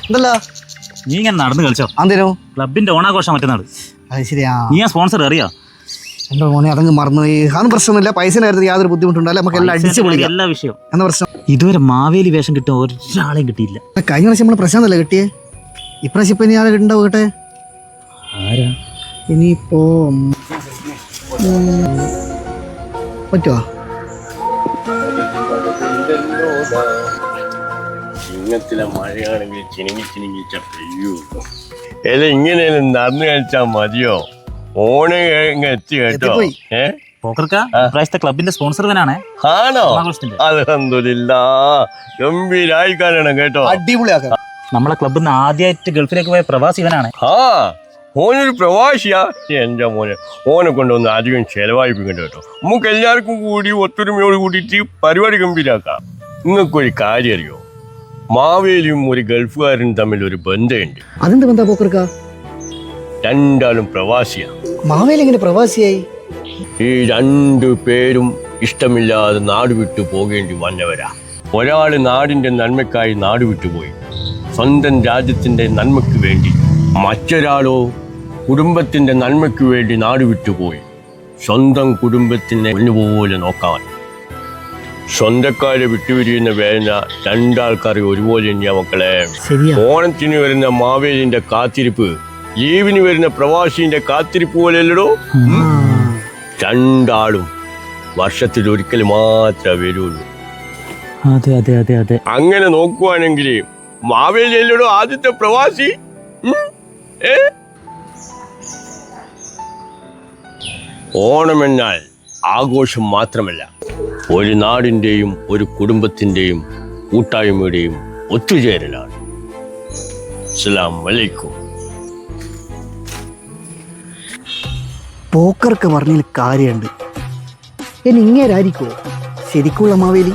എന്തല്ല നീ ഇങ്ങനെ നടന്ന് കളിച്ചോ? അന്തേനോ ക്ലബിന്റെ ഓണാഘോഷം മറ്റന്നാൾ. അത് ശരിയാ. നീ ആ സ്പോൺസർ അറിയാ? എന്റെ മോനെ അതങ്ങ് മറന്നുപോയി. അതൊന്നും പ്രശ്നമൊന്നുമില്ല. പൈസ കാര്യത്തിൽ യാതൊരു ബുദ്ധിമുട്ടുണ്ടല്ലോ. നമുക്ക് എല്ലാം അടിച്ചു പൊളിക്കാം. എല്ലാ വിഷയം എന്ന പ്രശ്നം. ഇതുവരെ മാവേലി വേഷം കിട്ടും ഒരാളെയും കിട്ടിയില്ല. കഴിഞ്ഞ പ്രാവശ്യം നമ്മള് പ്രശ്നമല്ലേ കിട്ടിയേ? ഇപ്രാവശ്യം ഇപ്പൊ ഇനി ആളെ കിട്ടുണ്ടാവും കേട്ടെ. ആരാ ഇനിയിപ്പോ പറ്റുവാ? ചിങ്ങത്തിലെ മഴയാണെങ്കിൽ ചിനുങ്ങി ചിനുങ്ങിച്ച പെയ്യൂ. അല്ല ഇങ്ങനെയല്ല നടന്നു കഴിച്ചാ മതിയോ? ഓണം എത്തി കേട്ടോ. ഇപ്രാവശ്യത്തെ ക്ലബിന്റെ സ്പോൺസർ ആണോ? അൽഹംദുലില്ലാ, ഗംഭീരായി കാണണം കേട്ടോ. അടിപൊളിയാക്കാം. നമ്മളെ ക്ലബിൽ നിന്ന് ആദ്യമായിട്ട് ഗൾഫിലേക്ക് പോയ പ്രവാസി ഇവനാണ്. ഓനൊരു പ്രവാസിയാ. എന്റെ മോനെ, ഓനെ കൊണ്ടൊന്ന് അധികം ചെലവായിപ്പിക്കണ്ട കേട്ടോ. നമുക്ക് എല്ലാവർക്കും കൂടി ഒത്തൊരുമയോട് കൂടിയിട്ട് പരിപാടി ഗംഭീരാക്കാം. നിങ്ങൾക്കൊരു കാര്യം അറിയോ? മാവേലിയും ഒരു ഗൾഫുകാരനും തമ്മിൽ ഒരു ബന്ധമുണ്ട്. അതെന്ത് ബന്ധാ പോക്കർക്ക? രണ്ടാളും പ്രവാസിയാ. മാവേലി എങ്ങനെ പ്രവാസിയായി? ഈ രണ്ടു പേരും ഇഷ്ടമില്ലാതെ നാട് വിട്ടു പോകേണ്ടി വന്നവരാ. ഒരാള് നാടിന്റെ നന്മയ്ക്കായി നാട് വിട്ടുപോയി, സ്വന്തം രാജ്യത്തിന്റെ നന്മയ്ക്ക് വേണ്ടി. മറ്റൊരാളോ കുടുംബത്തിന്റെ നന്മയ്ക്ക് വേണ്ടി നാട് വിട്ടുപോയി, സ്വന്തം കുടുംബത്തിനെ ഒന്നുപോലെ നോക്കാൻ. സ്വന്തക്കാരെ വിട്ടുപിരിയുന്ന വേദന രണ്ടാൾക്കാരെ ഒരുപോലെ തന്നെയാ മക്കളെ. ഓണത്തിന് വരുന്ന മാവേലിന്റെ കാത്തിരിപ്പ് ലീവിന് വരുന്ന പ്രവാസിന്റെ കാത്തിരിപ്പ് പോലെയല്ലടോ. രണ്ടാളും വർഷത്തിൽ ഒരിക്കൽ മാത്രമേ വരുള്ളൂ. അതെ അതെ അതെ അതെ. അങ്ങനെ നോക്കുവാണെങ്കിൽ മാവേലി അല്ലടോ ആദ്യത്തെ പ്രവാസി. ഓണമെന്നാൽ ആഘോഷം മാത്രമല്ല, ഒരു നാടിന്റെയും ഒരു കുടുംബത്തിന്റെയും കൂട്ടായ്മയുടെയും ഒത്തുചേരലാണ്. അസ്സലാമു അലൈക്കും. പോക്കർക്ക് പറഞ്ഞതിൽ കാര്യമുണ്ട്. ഇനി ഇങ്ങേരായിരിക്കോ ശരിക്കുള്ള മാവേലി?